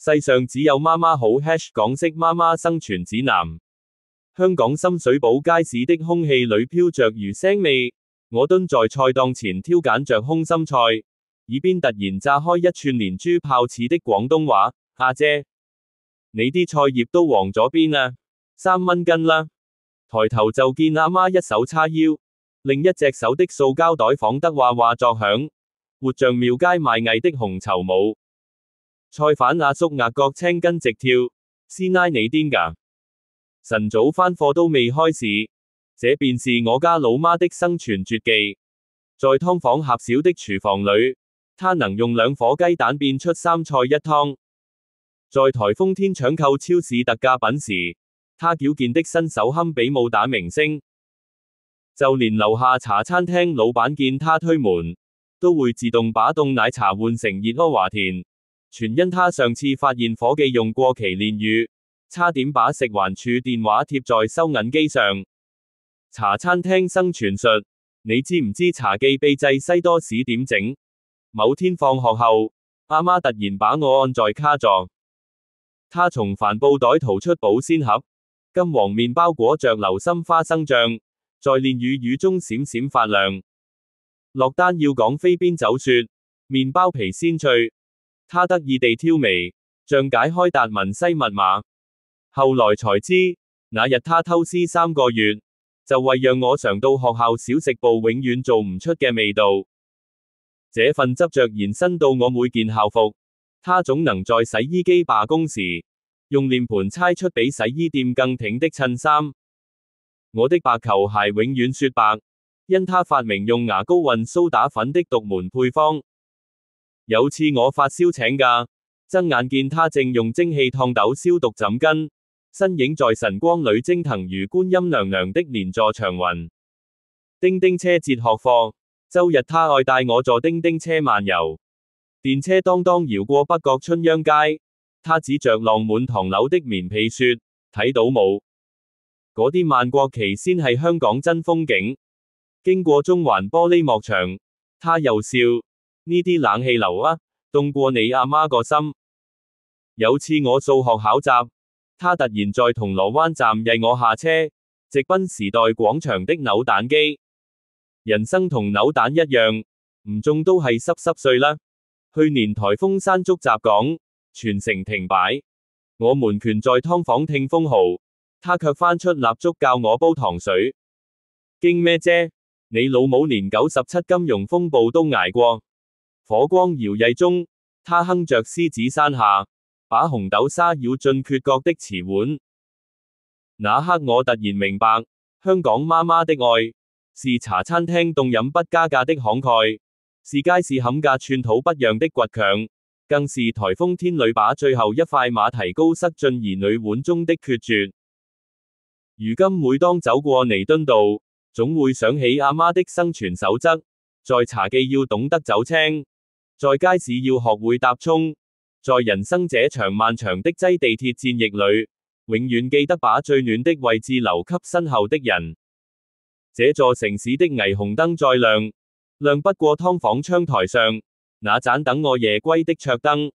世上只有媽媽好#港式媽媽生存指南。香港深水埗街市的空氣裏飄着魚腥味，我蹲在菜檔前挑揀着空心菜，耳邊突然炸開一串連珠炮似的廣東話：阿姐，你啲菜葉都黃咗邊啊？3蚊斤啦！抬頭就見阿媽一手叉腰，另一隻手的塑膠袋仿得嘩嘩作響，活像廟街賣藝的紅綢舞。菜販阿叔額角青筋直跳，師奶你癲㗎？晨早返課都未開始，這便是我家老媽的生存絕技。在劏房狹小的廚房裏，她能用2顆雞蛋變出3菜1湯。在颱風天搶購超市特價品時，她矯健的身手堪比武打明星。就連樓下茶餐廳老闆見她推門，都會自動把凍奶茶換成熱阿華田，全因她上次發現夥計用過期煉乳，差點把食環署電話貼在收銀機上。茶餐廳生存術，你知唔知茶記秘製西多士點整？某天放學後，阿媽突然把我按在卡座，她從帆布袋掏出保鮮盒，金黃麵包裹着流心花生醬，在煉乳中閃閃發亮。落單要講飛邊走雪，麵包皮鮮脆，她得意地挑眉，像解開達文西密碼。後來才知，那日她偷師3個月，就為讓我嘗到學校小食部永遠做唔出嘅味道。這份執着延伸到我每件校服，她總能在洗衣機罷工時，用臉盤猜出比洗衣店更挺的襯衫。我的白球鞋永遠雪白，因她發明用牙膏混蘇打粉的獨門配方。有次我發燒請假，睜眼見她正用蒸汽燙斗消毒枕巾，身影在晨光裏蒸騰如觀音娘娘的連座長雲。叮叮車哲學課，周日她愛帶我坐叮叮車漫遊，電車當當搖過北角春秧街，她指着晾滿唐樓的棉被說：睇到冇？嗰啲萬國旗先係香港真風景。經過中環玻璃幕牆，她又笑：呢啲冷氣流啊，凍過你阿媽個心。有次我數學考習，她突然在銅鑼灣站曳我下車，直奔時代廣場的扭蛋機。人生同扭蛋一樣，唔中都係濕濕碎啦。去年颱風山竹襲港，全城停擺，我們蜷在劏房聽風號，她卻翻出蠟燭教我煲糖水。驚咩啫？你老母連97金融風暴都捱過。火光搖曳中，她哼着獅子山下，把紅豆沙舀進缺角的瓷碗。那刻我突然明白，香港媽媽的愛，是茶餐廳凍飲不加價的慷慨，是街市砍價寸土不讓的倔強，更是颱風天裏把最後一塊馬蹄糕塞進兒女碗中的決絕。如今每當走過彌敦道，總會想起阿媽的生存守則，在茶記要懂得走青，在街市要學會搭蔥，在人生這場漫長的擠地鐵戰役裏，永遠記得把最暖的位置留給身後的人。這座城市的霓虹燈再亮，亮不過劏房窗台上那盞等我夜歸的桌燈。